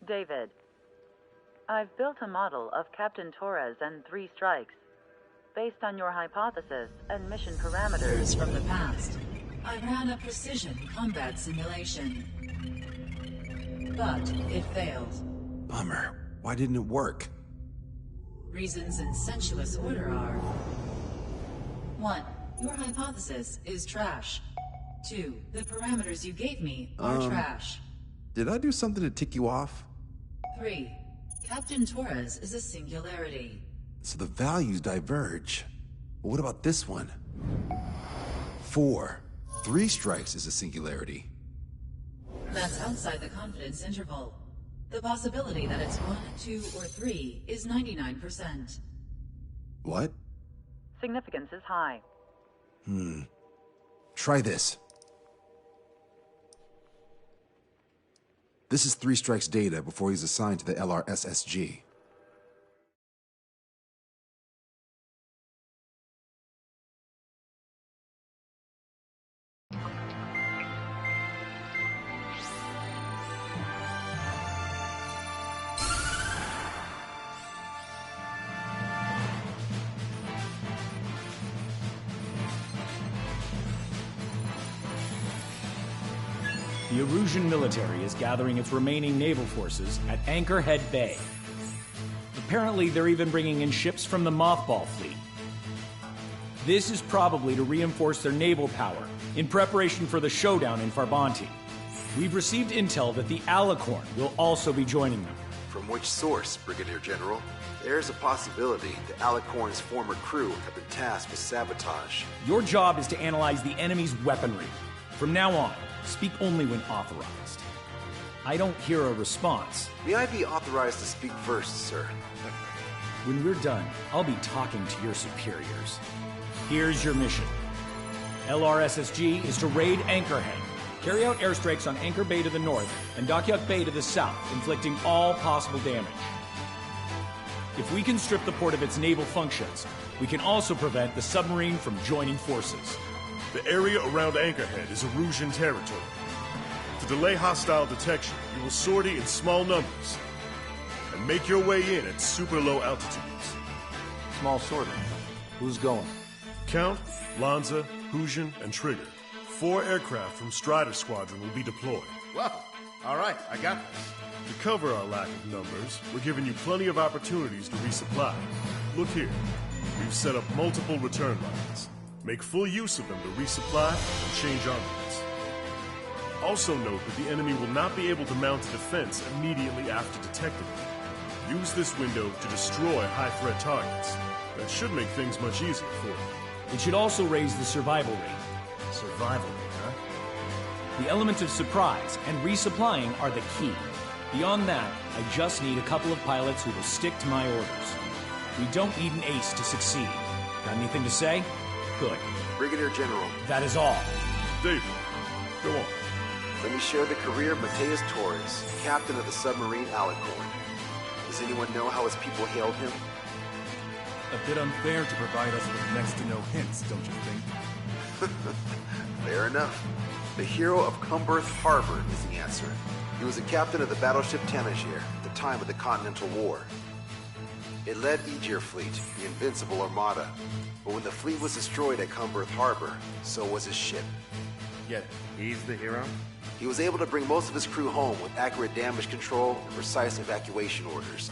David, I've built a model of Captain Torres and 3 strikes. Based on your hypothesis and mission parameters from the past, I ran a precision combat simulation. But it failed. Bummer. Why didn't it work? Reasons in sensuous order are... 1. Your hypothesis is trash. 2. The parameters you gave me are trash. Did I do something to tick you off? 3. Captain Torres is a singularity. So the values diverge. But what about this one? 4. 3 strikes is a singularity. That's outside the confidence interval. The possibility that it's 1, 2, or 3 is 99%. What? significance is high. Try this. This is 3 Strike's data before he's assigned to the LRSSG. The Erusian military is gathering its remaining naval forces at Anchorhead Bay. Apparently, they're even bringing in ships from the Mothball fleet. This is probably to reinforce their naval power in preparation for the showdown in Farbanti. We've received intel that the Alicorn will also be joining them. From which source, Brigadier General? There's a possibility the Alicorn's former crew have been tasked with sabotage. Your job is to analyze the enemy's weaponry. From now on, speak only when authorized. I don't hear a response. May I be authorized to speak first, sir? When we're done, I'll be talking to your superiors. Here's your mission. LRSSG is to raid Anchorhead, carry out airstrikes on Anchor Bay to the north and Dockyuk Bay to the south, inflicting all possible damage. If we can strip the port of its naval functions, we can also prevent the submarine from joining forces. The area around Anchorhead is Erusian territory. To delay hostile detection, you will sortie in small numbers and make your way in at super low altitudes. Small sortie. Who's going? Count, Lanza, Hujan, and Trigger. 4 aircraft from Strider Squadron will be deployed. Well, all right, I got this. To cover our lack of numbers, we're giving you plenty of opportunities to resupply. Look here. We've set up multiple return lines. Make full use of them to resupply and change armaments. Also note that the enemy will not be able to mount a defense immediately after detecting them. Use this window to destroy high-threat targets. That should make things much easier for you. It should also raise the survival rate. Survival rate, huh? The element of surprise and resupplying are the key. Beyond that, I just need a couple of pilots who will stick to my orders. We don't need an ace to succeed. Got anything to say? Good. Brigadier General. That is all. David, go on. Let me share the career of Mateus Torres, captain of the submarine Alicorn. Does anyone know how his people hailed him? A bit unfair to provide us with next to no hints, don't you think? Fair enough. The hero of Cumberth Harbor is the answer. He was a captain of the battleship Tanager at the time of the Continental War. It led Aegir Fleet, the Invincible Armada. But when the fleet was destroyed at Cumberth Harbor, so was his ship. Yet, he's the hero? He was able to bring most of his crew home with accurate damage control and precise evacuation orders.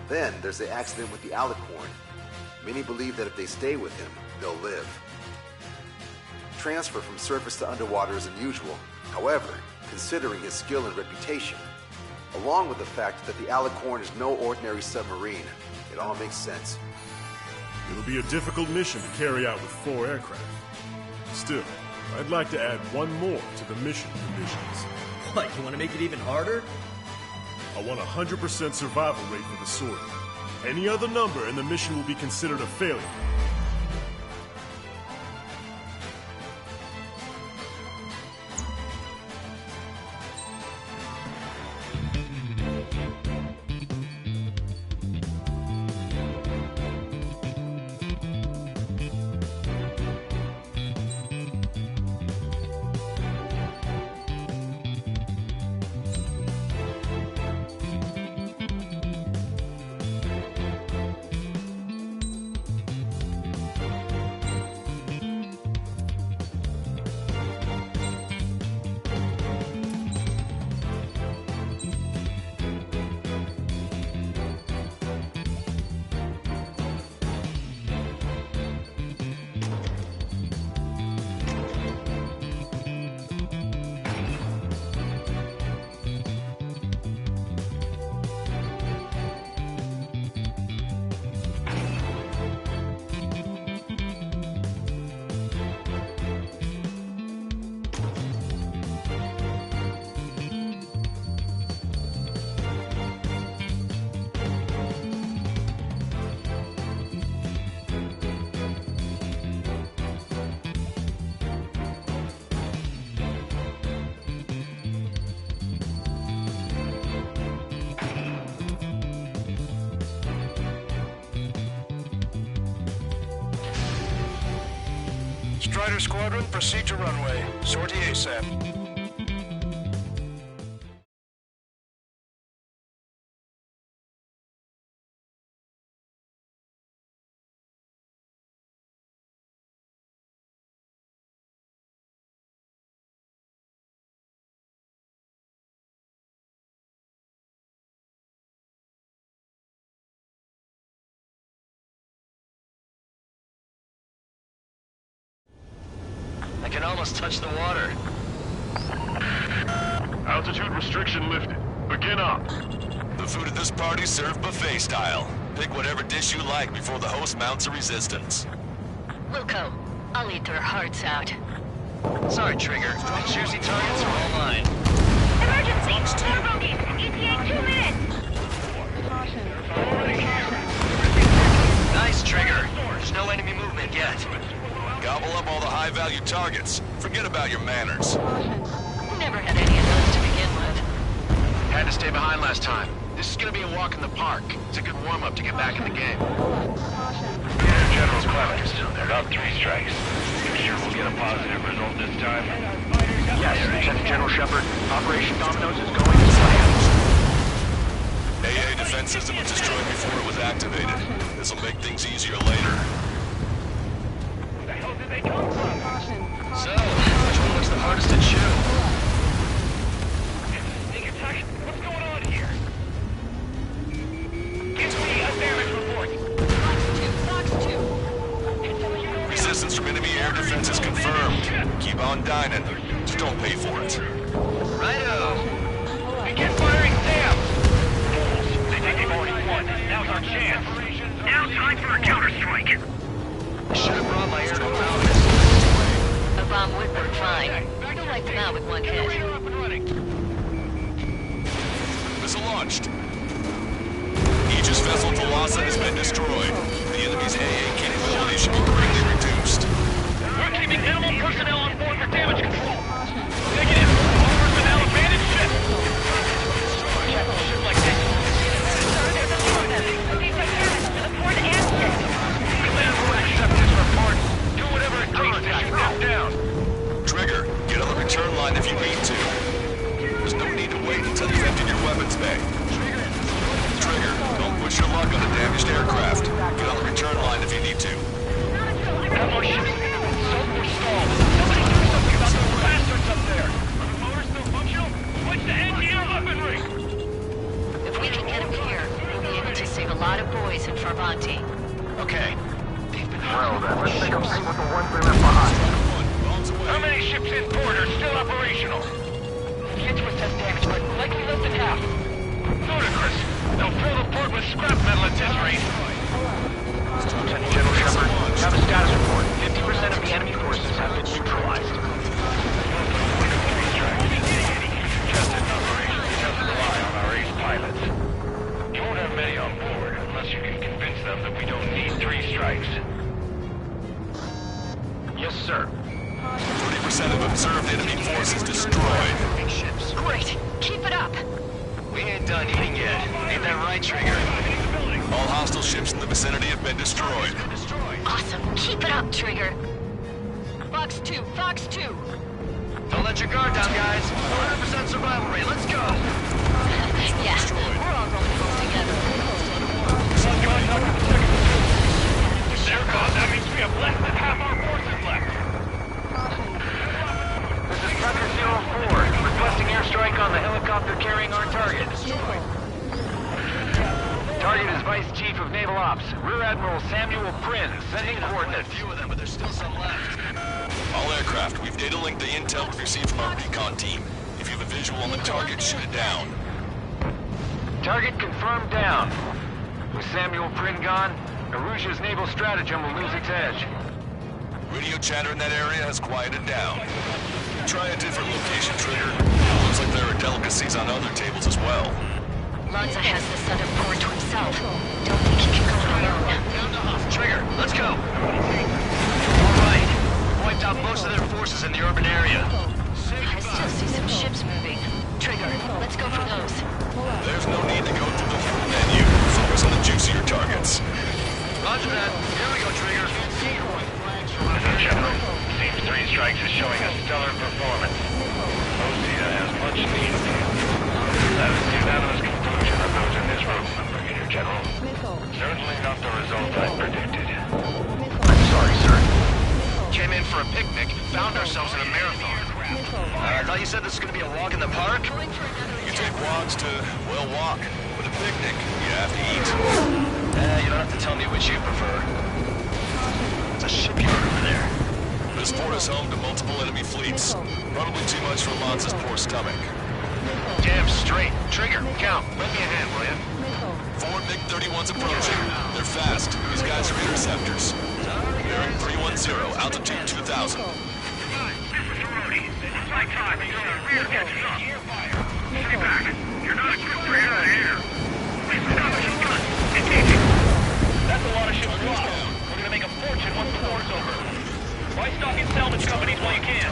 Then there's the accident with the Alicorn. Many believe that if they stay with him, they'll live. Transfer from surface to underwater is unusual. However, considering his skill and reputation, along with the fact that the Alicorn is no ordinary submarine, it all makes sense. It'll be a difficult mission to carry out with 4 aircraft. Still, I'd like to add one more to the mission conditions. What, you want to make it even harder? I want 100% survival rate for the sortie. Any other number and the mission will be considered a failure. Fighter Squadron, proceed to runway. Sortie ASAP. I can almost touch the water. Altitude restriction lifted. Begin up. The food at this party's served buffet style. Pick whatever dish you like before the host mounts a resistance. Wilco, I'll eat their hearts out. Sorry, Trigger. The juicy targets are all mine. Emergency! Turbo geek! ETA 2 minutes! Nice, Trigger. There's no enemy movement yet. Gobble up all the high-value targets. Forget about your manners. Never had any of those to begin with. Had to stay behind last time. This is gonna be a walk in the park. It's a good warm-up to get back in the game. General Clement is still there. About 3 strikes. You sure we'll get a positive result this time? Yes, Lieutenant General Shepard. Operation Dominoes is going as planned. AA defense system was destroyed before it was activated. This'll make things easier later. So, which one looks the hardest to chew? What's going on here? Give me a damage report. Fox 2. Resistance from enemy air defense is confirmed. Keep on dining. Just don't pay for it. Righto. Begin firing SAAM. They think they've already won. Now's our chance. Now time for a counterstrike. Should have brought my air to ground. A bomb would work fine. You'll wipe them out with one hit. Missile launched. Aegis vessel Thalassa has been destroyed. The enemy's AA capability should be greatly reduced. We're keeping minimum personnel on board for damage control. Negative. All personnel abandoned ship. Captain ship like this. Report answer. Command will accept this report. Do whatever it takes to shoot them down. Trigger, get on the return line if you need to. There's no need to wait until you've emptied your weapons bay. Trigger, don't push your luck on a damaged aircraft. Get on the return line if you need to. That more ships. So we're stalled. Somebody do something about those bastards up there. Are the motors still functional? Switch to anti-air weaponry. If we can get him here, we'll be able to save a lot of boys in Farbanti. Okay. Well then, let's make them see what the ones they left behind. How many ships in port are still operational? Kids was test damage, but likely less than half. Ludicrous. They'll fill the port with scrap metal at this rate. Lieutenant General Shepard, we have a status report. 50% of the enemy forces have been neutralized. Contested operations just rely on our ace pilots. You won't have many on board unless you can convince them that we don't need 3 strikes. Yes, sir. 30% of observed enemy forces destroyed. Ships. Great. Keep it up. We ain't done eating yet. Ain't that right, Trigger? All hostile ships in the vicinity have been destroyed. Awesome. Keep it up, Trigger. Fox 2. Fox 2. Don't let your guard down, guys. 100% survival rate. Let's go. Yeah, we're all rolling close together. They're gone. That means we have less than half our forces left. This is Tucker 04, requesting airstrike on the helicopter carrying our target. Target is Vice Chief of Naval Ops, Rear Admiral Samuel Prynn, sending coordinates. A few of them, but there's still some left. All aircraft, we've data linked the intel we received from our recon team. If you have a visual on the target, shoot it down. Target confirmed down. With Samuel Prynn gone, Aruja's naval stratagem will lose its edge. Radio chatter in that area has quieted down. Try a different location, Trigger. Looks like there are delicacies on other tables as well. Lanza has the southern port to himself. Don't think he can go it alone. Trigger, let's go. All right. Wiped out most of their forces in the urban area. I still see some ships moving. Trigger, let's go for those. There's no need to go through the full menu. Focus on the juicier targets. Roger that. Here we go, Trigger. General, seems this is gonna be a walk in the park? You take walks to, well, walk. But a picnic, you have to eat. You don't have to tell me which you prefer. It's a shipyard over there. This port is home to multiple enemy fleets. Probably too much for Lanza's poor stomach. Damn straight. Trigger, count. Lend me a hand, will you? 4 MiG-31s approaching. They're fast. These guys are interceptors. Bearing 310, altitude 2000. Stay back. You're not equipped for air-to-air. That's a lot of ships lost. We're gonna make a fortune once the war's over. Why stock in salvage companies while you can?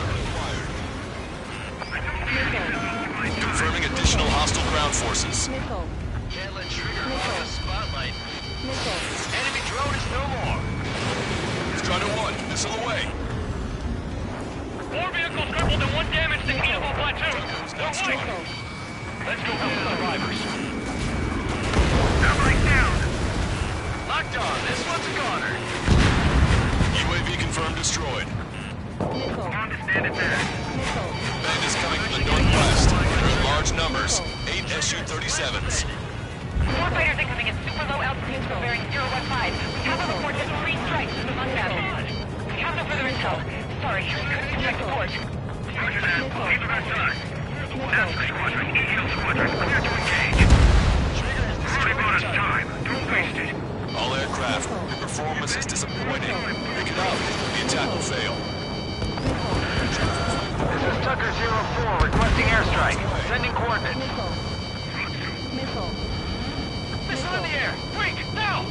Confirming additional hostile ground forces. Can't let Trigger off the spotlight. Enemy drone is no more. Strider 1, missile away. 4 vehicles crippled and 1 damaged to Kilo Plateau. Don't wait. Let's go help the survivors. Doubling down. Locked on. This one's a goner. UAV confirmed destroyed. Understand it there. Bandits coming from the northwest. They're in large numbers. 8 Su-37s. Warfighters incoming at super low altitudes from bearing 015. We have a report that 3 strikes among them. We have no further intel. Sorry, we couldn't detect the port. Roger that. Leave the rest side. That's Squadron. EGL Squadron. Clear to engage. Already bought us time. Don't waste it. All aircraft. Your performance is disappointing. Pick it up. The attack will fail. This is Tucker 04 requesting airstrike. Sending coordinates. Missile in the air. Quick, now!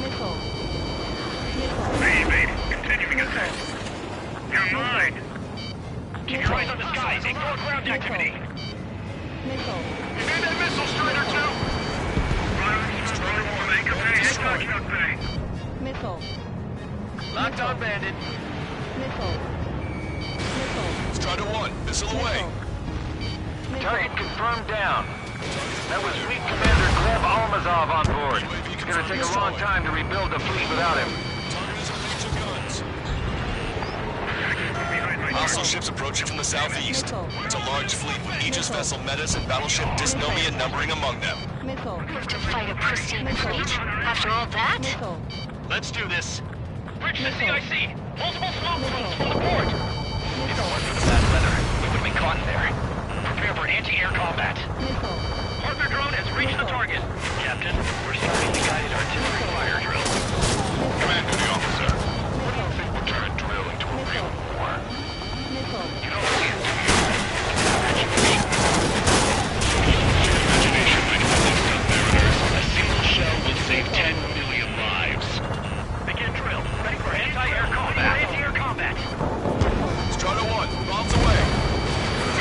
Made. Continuing attack. You're mine. Keep your eyes on the skies. Ignore ground activity. You made that missile, Strider 2. Strider 1, Anchor Bay, Anchorhead Bay. Locked on, Bandit. Strider 1, missile away. Target confirmed down. That was Fleet Commander Gleb Almazov on board. It's gonna take a long time to rebuild the fleet without him. Hostile ships approaching from the southeast. It's a large fleet with Aegis vessel Metis and battleship Dysnomia numbering among them. To fight a pristine fleet? After all that? Let's do this. Bridge to CIC. Multiple smoke plumes from the port. If it weren't for the bad weather, we would have been caught in there. Prepare for anti-air combat. Partner drone has reached the target. Captain, we're starting the guided artillery fire drill. Command duty officer. What do you think would turn a drill into a real war? You don't see it, do you? Imagination makes the least of mariners. A single shell will save 10 million lives. Begin drill. Ready for anti-air combat. Anti-air combat. Strider 1, bombs away.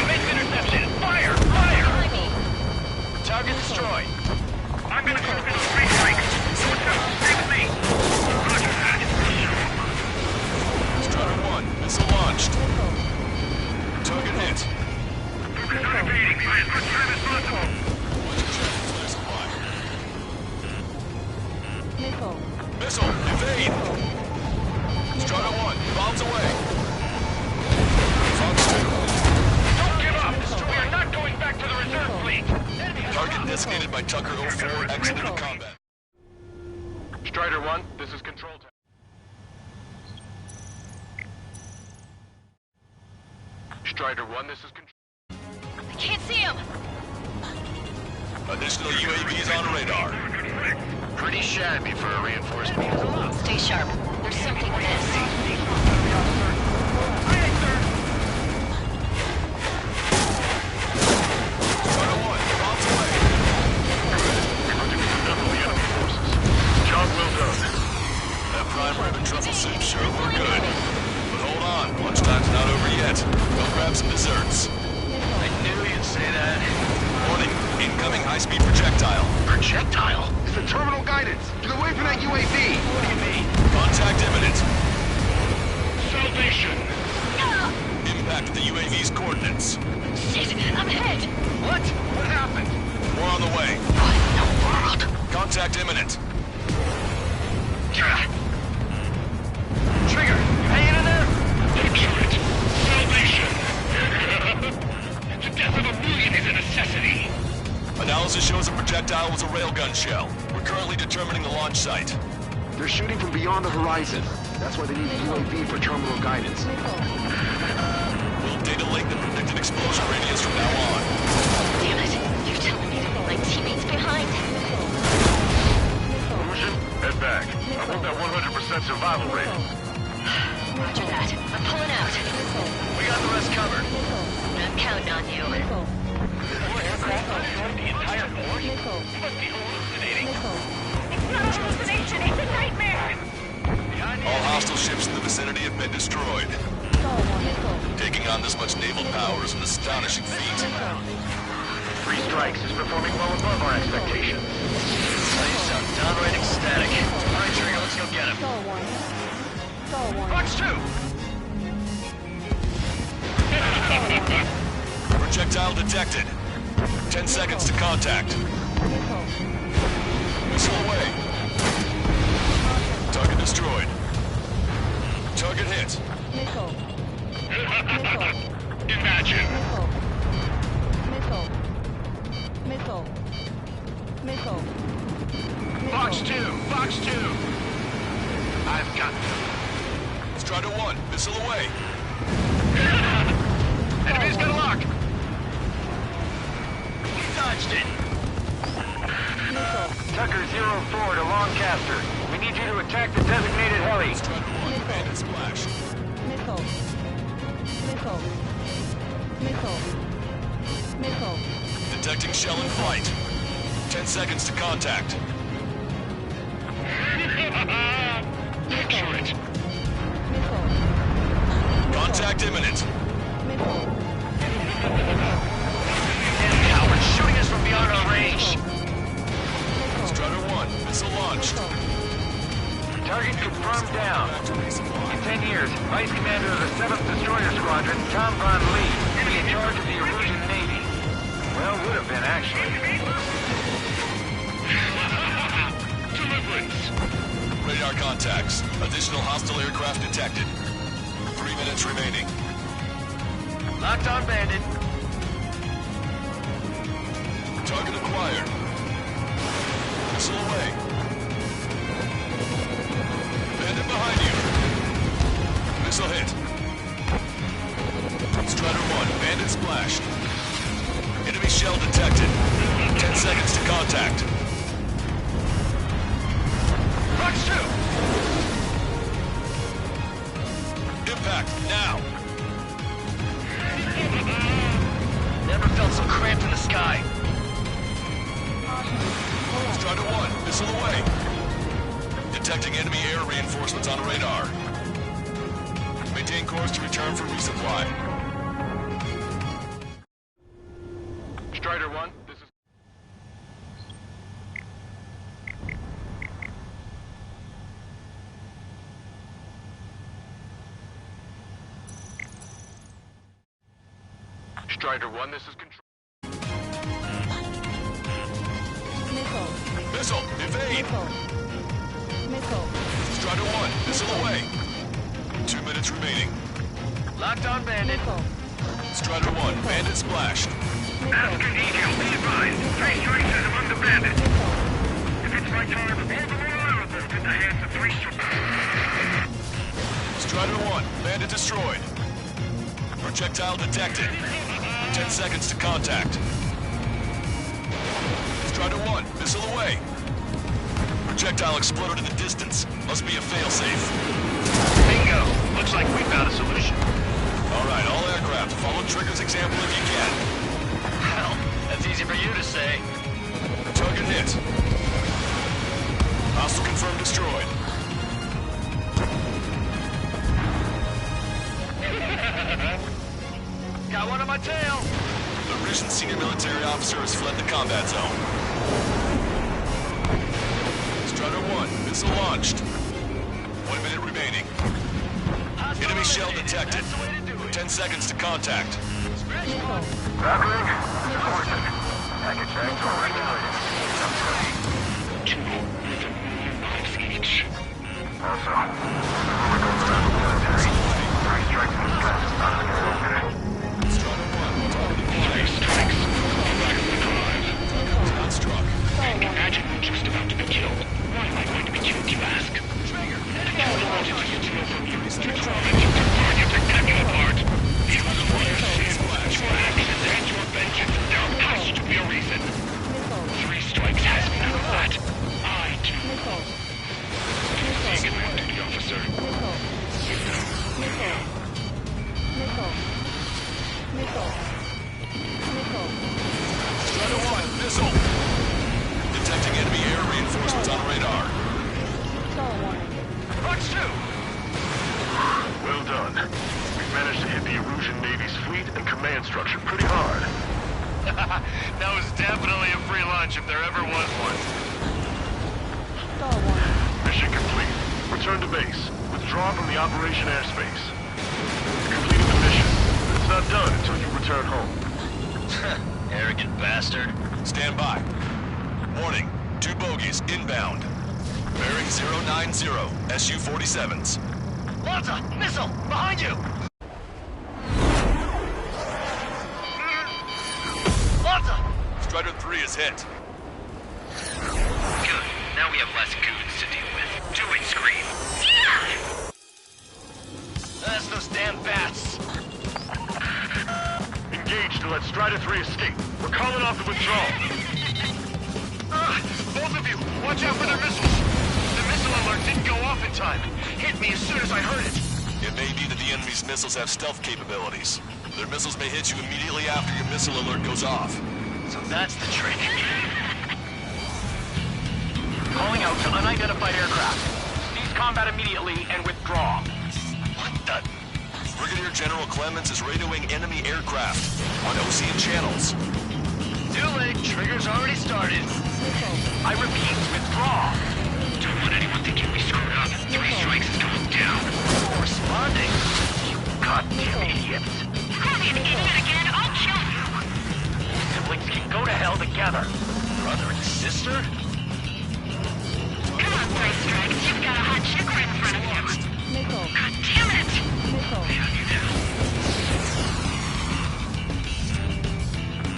Commence interception. Fire! Fire! Target destroyed. I'm gonna go for those 3 strikes. Stay with me. Roger that. Strider 1, missile launched. Target hit. Focus on evading. Buy as much time as possible. Missile, evade. Strider 1, bombs away. Fox 2. Don't give up. We are not going back to the reserve fleet. Target designated by Tucker 04 exited the combat. Strider 1, this is Control Tower. Strider 1, this is Control. I can't see him! Additional UAVs on radar. Pretty shabby for a reinforcement. Stay sharp. There's something amiss. Strider 1, bombs away. Job well done. That prime rib and truffle soup sure look good. But hold on, lunchtime's not over yet. Go grab some desserts. I knew you'd say that. Warning, incoming high-speed projectile. Projectile? It's the terminal guidance. Get away from that UAV. What do you mean? Contact imminent. Salvation. Impact at the UAV's coordinates. Shit, I'm hit! What? What happened? More on the way. What in the world? Contact imminent. Trigger, you hanging in there? Excellent. Salvation. The death of a Analysis shows a projectile was a railgun shell. We're currently determining the launch site. They're shooting from beyond the horizon. That's why they need a UAV for terminal guidance. We'll data link the predicted explosion radius from now on. Damn it. You're telling me to leave my teammates behind. Illusion, head back. I want that 100% survival rate. Roger that. I'm pulling out. We got the rest covered. I'm counting on you. More aircraft destroyed the entire board? You must be hallucinating. It's not a hallucination. It's a nightmare. All hostile ships in the vicinity have been destroyed. Taking on this much naval power is an astonishing feat. 3 strikes is performing well above our expectations. You sound downright ecstatic. All right, Trigger, let's go get him. Fox 2! Projectile detected. 10 seconds to contact. Missile away. Target destroyed. Target hit. Imagine. Fox 2! Fox 2! I've got them. Strider 1, missile away. Enemy's got a lock! Dodged it. Tucker 04 to Longcaster. We need you to attack the designated heli. Strider 1, bandit splash. Detecting shell in flight. 10 seconds to contact. Picture it. Contact imminent. Damn cowards shooting us from beyond our range. Strider 1, missile launched. Target confirmed down. In 10 years, Vice Commander of the 7th Destroyer Squadron, Tom Von Lee, will be in charge of the Erusian Navy. Well, would have been, actually. Deliverance. Radar contacts. Additional hostile aircraft detected. 3 minutes remaining. Locked on bandit. Target acquired. Missile away. Bandit behind you. Missile hit. Strider 1, bandit splashed. Enemy shell detected. 10 seconds to contact. Fox 2! Impact, now! Never felt so cramped in the sky. Strider 1, missile away. Detecting enemy air reinforcements on radar. Maintain course to return for resupply. Strider 1, this is... Strider 1, this is control. Missile, evade! Strider 1, missile away. 2 minutes remaining. Locked on bandit. Strider 1, bandit splashed. Ask an eagle, be advised. 3 strikes is among the bandits. If it's my time, all the more honorable in the hands of 3 strikes. Strider 1, bandit destroyed. Projectile detected. 10 seconds to contact. Strider 1, missile away. Projectile exploded in the distance. Must be a failsafe. Bingo. Looks like we found a solution. All right, all aircraft, follow Trigger's example if you can. Well, that's easy for you to say. Target hit. Hostile confirmed destroyed. Got one on my tail. The Russian senior military officer has fled the combat zone. Strider 1, missile launched. 1 minute remaining. Enemy shell detected. 10 seconds to contact. Valkyrie, this is Horton. Package back to our regulated. Each. Also, we're going to the military. 3 strikes in the sky. Not going to okay. Strider 1, target 3 strikes. Back 5. Swords too! Well done. We've managed to hit the Erusian Navy's fleet and command structure pretty hard. That was definitely a free lunch if there ever was one. Mission complete. Return to base. Withdraw from the operation airspace. You completed the mission, but it's not done until you return home. Arrogant bastard. Stand by. Warning, 2 bogies inbound. Bearing 090, Su-47s. Lanza! Missile! Behind you! Lanza! Strider 3 is hit. Good. Now we have less goons to deal with. Do it, Scream. Yeah! That's those damn bats. Engage to let Strider 3 escape. We're calling off the withdrawal. Both of you, watch out for their missiles. The missile alert didn't go off in time. Hit me as soon as I heard it. It may be that the enemy's missiles have stealth capabilities. Their missiles may hit you immediately after your missile alert goes off. So that's the trick. Calling out to unidentified aircraft. Cease combat immediately and withdraw. What the? Brigadier General Clemens is radioing enemy aircraft on Ocean channels. Too late. Trigger's already started. I repeat, withdraw. Don't want anyone thinking we screwed up. 3 strikes is going down. Responding. You goddamn idiots. You call me an idiot again, I'll kill you. Siblings can go to hell together. Brother and sister? Come on, 3 strikes. You've got a hot chick right in front of you. God damn it!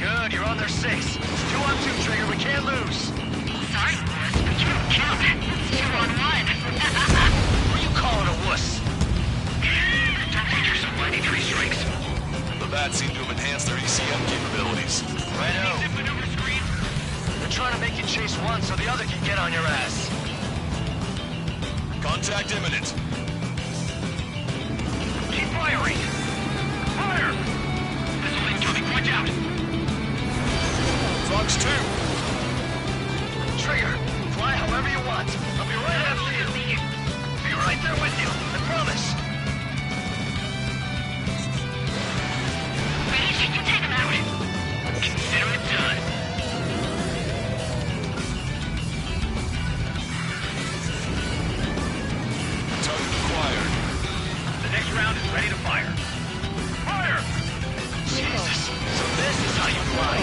Good, you're on their 6. It's 2 on 2, Trigger. We can't lose. Sorry, boss, but you don't count. It's 2 on 1. Who are you calling a wuss? Don't think you're so mighty, 3 strikes. The bats seem to have enhanced their ECM capabilities. Righto. They're trying to make you chase one so the other can get on your ass. Contact imminent. Keep firing! Fire! Missile incoming, watch out! Fox 2. Trigger, fly however you want. I'll be right after you. Be right there with you, I promise. Ready? You take him out. Consider it done. Target acquired. The next round is ready to fire. Fire! Jesus, so this is how you fly.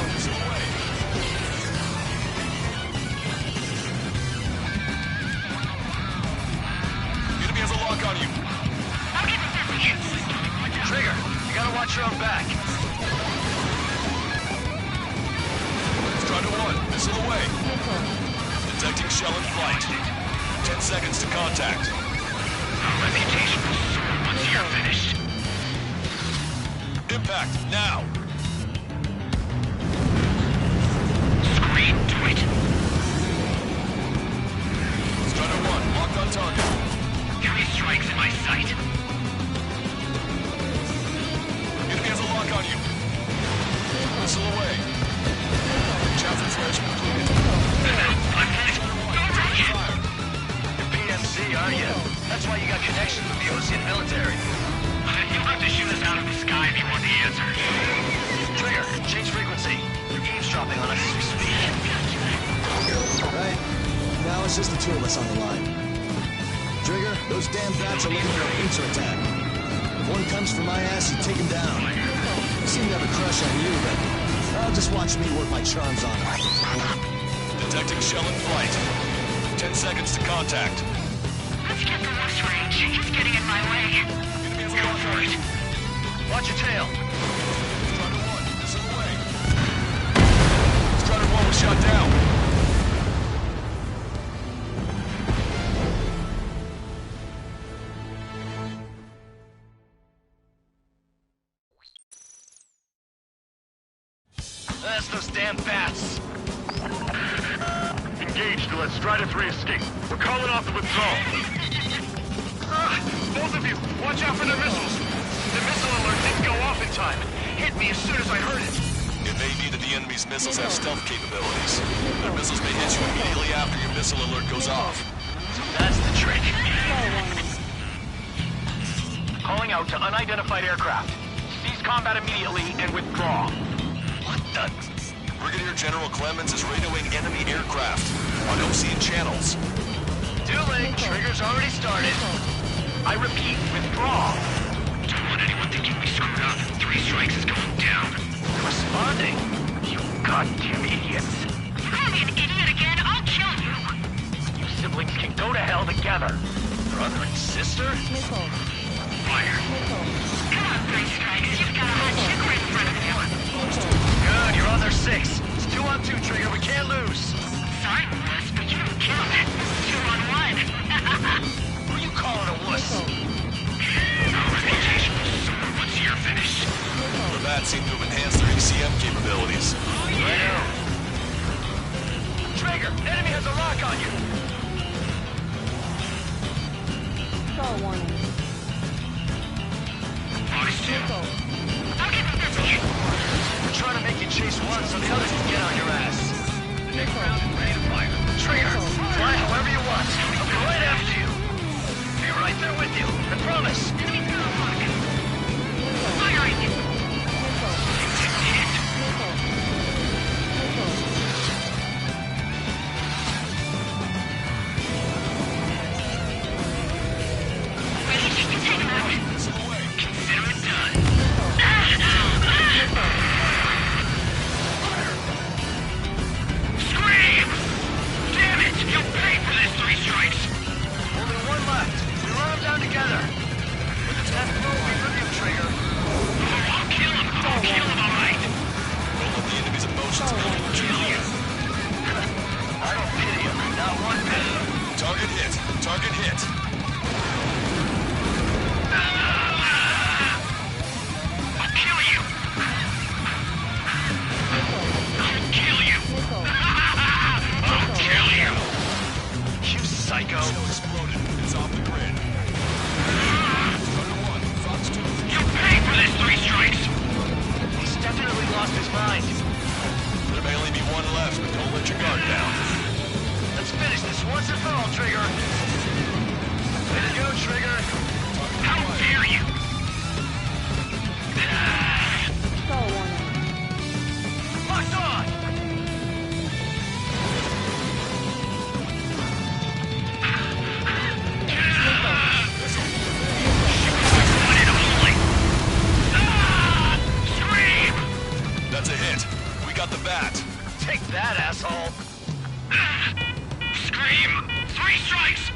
Enemy has a lock on you. I'll get the distance. Trigger, you gotta watch your own back. Strider 1, missile away. Detecting shell in flight. 10 seconds to contact. Our reputation will soar once you're finished. Impact, now. Scream to it. Strider 1, locked on target. 3 strikes in my sight. Enemy has a lock on you. Missile away. Chapter flash completed. I'm hit. Don't take it. You're PMC, aren't you? That's why you got connections with the Ocean military. You'll have to shoot us out of the sky if you want the answer. Trigger, change frequency. You're eavesdropping on us as we speak. Right. Now it's just the 2 of us on the line. Trigger, those damn bats are looking for a pincer attack. If one comes for my ass, you take him down. I seem to have a crush on you, but just watch me work my charms on her. Detecting shell in flight. 10 seconds to contact. Let's get the worst range. He's getting in my way. Go for it. Watch your tail. Strider 1, missile away. Strider 1 was shot down. That's those damn bats. Engage to let Strider 3 escape. We're calling off the withdrawal. Both of you, watch out for their missiles. The missile alert didn't go off in time. Hit me as soon as I heard it. It may be that the enemy's missiles have stealth capabilities. Their missiles may hit you immediately after your missile alert goes off. So that's the trick. Calling out to unidentified aircraft. Cease combat immediately and withdraw. What the? Brigadier General Clemens is radioing enemy aircraft on Ocean channels. Too late. Trigger's already started. I repeat, withdraw. Don't want anyone thinking we screwed up. 3 strikes is going down. Responding. You goddamn idiots. You call me an idiot again, I'll kill you. You siblings can go to hell together. Brother and sister? Fire. Come on, 3 strikes. You've got a hot chick right in front of you. Good, you're on their 6. It's 2 on 2, Trigger. We can't lose. Sorry, Wuss, but you killed it. 2 on 1. Who are you calling a wuss? Our reputation will soar once you're finished. The bats seem to have enhanced their ECM capabilities. Righto. Trigger, enemy has a lock on you. Box 2. I'll get this to you. We're trying to make you chase one so the others can get on your ass. The next round is ready to fire. Trigger, fly however you want. I'll be right after you. Be right there with you. I promise. Enemy's got a lock. Firing it. Ready? Take him out. Consider it done. Scream! Damn it! You'll pay for this, 3 strikes! Only 1 left. We run them down together. With the 10th move, we review Trigger. Oh, I'll kill him! I'll kill him, alright! Don't let the enemy's emotions build up Kill you! I don't pity him. Not one bit. Target hit. Target hit. I'll kill you! I'll kill you! I'll kill you! You psycho. Shield exploded. It's off the grid. Starter 1, Fox 2. You'll pay for this, 3 strikes! He's definitely lost his mind. There may only be 1 left, but don't let your guard down. Let's finish this once and for all, Trigger. Way to go, Trigger. How dare you! Locked on! Scream! That's a hit. We got the bat. Take that, asshole. Scream! 3 strikes!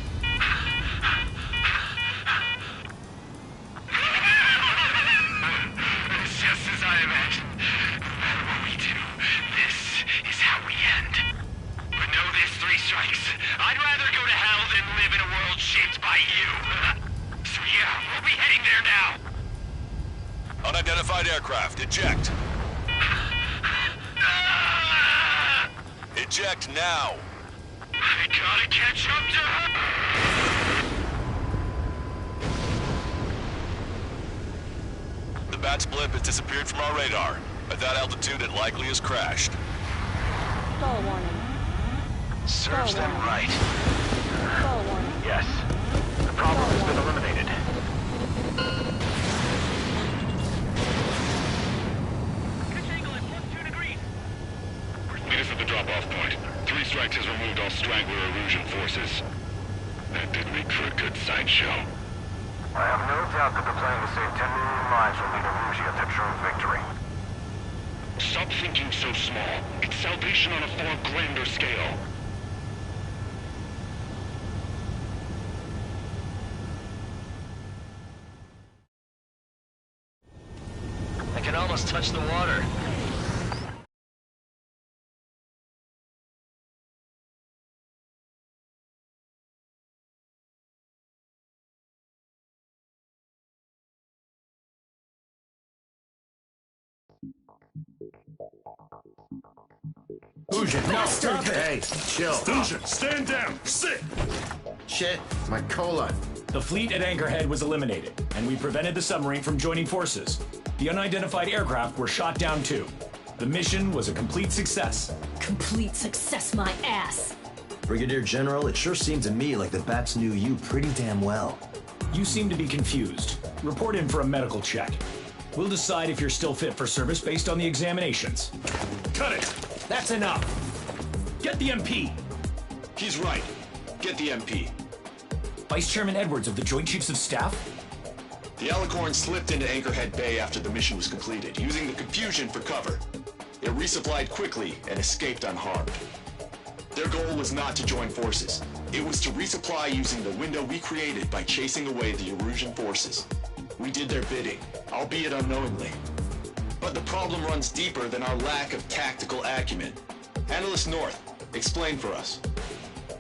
Just as I imagined. No matter what we do, this is how we end. But know this, 3 strikes. I'd rather go to hell than live in a world shaped by you. So yeah, we'll be heading there now. Unidentified aircraft. Eject. Eject now. I gotta catch up to her. The bat's blip has disappeared from our radar. At that altitude, it likely has crashed. Serves them right. Yes. The problem has been eliminated. Pitch angle at 12 degrees. Meet us at the drop-off point. 3 strikes has removed all straggler erosion forces. That did make for a good sideshow. I have no doubt that the plan to save 10 million lives will lead Erusia to true victory. Stop thinking so small. It's salvation on a far grander scale. I can almost touch the water. Fusion, no, stop it! Hey, chill. Fusion, stand down! Sit! Shit, my colon. The fleet at Anchorhead was eliminated, and we prevented the submarine from joining forces. The unidentified aircraft were shot down too. The mission was a complete success. Complete success, my ass. Brigadier General, it sure seemed to me like the bats knew you pretty damn well. You seem to be confused. Report in for a medical check. We'll decide if you're still fit for service based on the examinations. Cut it! That's enough! Get the MP! He's right. Get the MP. Vice Chairman Edwards of the Joint Chiefs of Staff? The Alicorn slipped into Anchorhead Bay after the mission was completed, using the confusion for cover. It resupplied quickly and escaped unharmed. Their goal was not to join forces. It was to resupply using the window we created by chasing away the Erusian forces. We did their bidding, albeit unknowingly. But the problem runs deeper than our lack of tactical acumen. Analyst North, explain for us.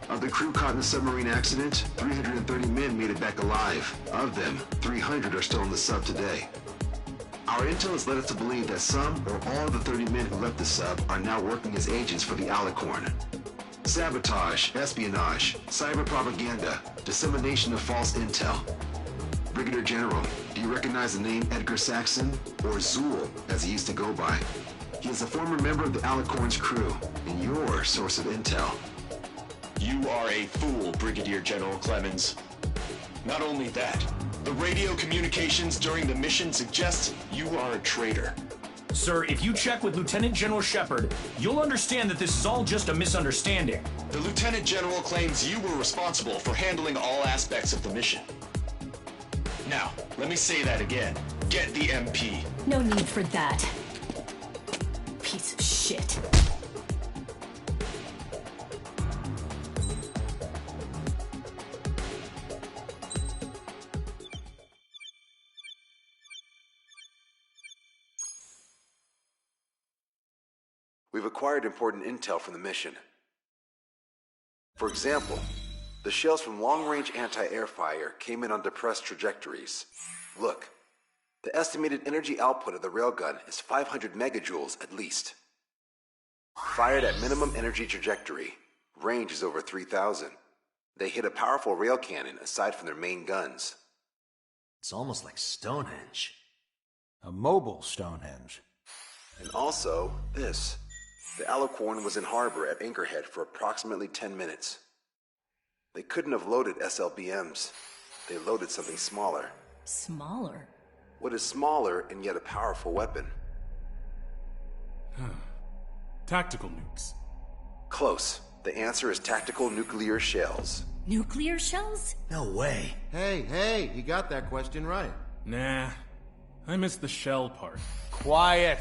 Of the crew caught in the submarine accident, 330 men made it back alive. Of them, 300 are still in the sub today. Our intel has led us to believe that some or all of the 30 men who left the sub are now working as agents for the Alicorn. Sabotage, espionage, cyber propaganda, dissemination of false intel. Brigadier General, do you recognize the name Edgar Saxon, or Zool, as he used to go by? He is a former member of the Alicorn's crew, and your source of intel. You are a fool, Brigadier General Clemens. Not only that, the radio communications during the mission suggest you are a traitor. Sir, if you check with Lieutenant General Shepard, you'll understand that this is all just a misunderstanding. The Lieutenant General claims you were responsible for handling all aspects of the mission. Now, let me say that again. Get the MP. No need for that. Piece of shit. We've acquired important intel from the mission. For example, the shells from long-range anti-air fire came in on depressed trajectories. Look, the estimated energy output of the railgun is 500 megajoules at least. Fired at minimum energy trajectory, range is over 3,000. They hit a powerful rail cannon aside from their main guns. It's almost like Stonehenge. A mobile Stonehenge. And also, this. The Alicorn was in harbor at Anchorhead for approximately 10 minutes. They couldn't have loaded SLBMs. They loaded something smaller. Smaller? What is smaller and yet a powerful weapon? Tactical nukes. Close. The answer is tactical nuclear shells. Nuclear shells? No way. Hey, you got that question right. Nah, I missed the shell part. Quiet!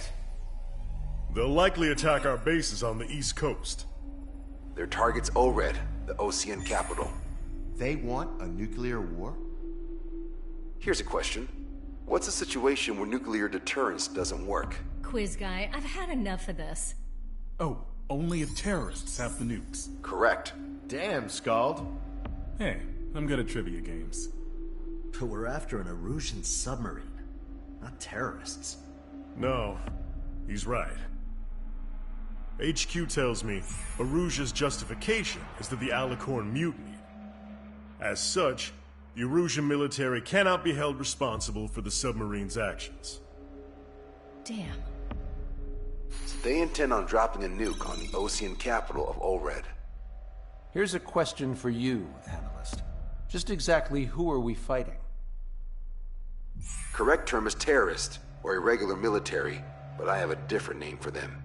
They'll likely attack our bases on the East Coast. Their target's ORED, the Ocean capital. They want a nuclear war? Here's a question. What's a situation where nuclear deterrence doesn't work? Quiz guy, I've had enough of this. Oh, only if terrorists have the nukes. Correct. Damn, Scald. Hey, I'm good at trivia games. But we're after an Erusian submarine, not terrorists. No, he's right. HQ tells me Erusia's justification is that the Alicorn mutinied. As such, the Erusian military cannot be held responsible for the submarine's actions. Damn. So they intend on dropping a nuke on the Ocean capital of ORED. Here's a question for you, Analyst. Just exactly who are we fighting? Correct term is terrorist, or irregular military, but I have a different name for them.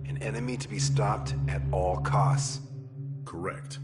An enemy to be stopped at all costs. Correct.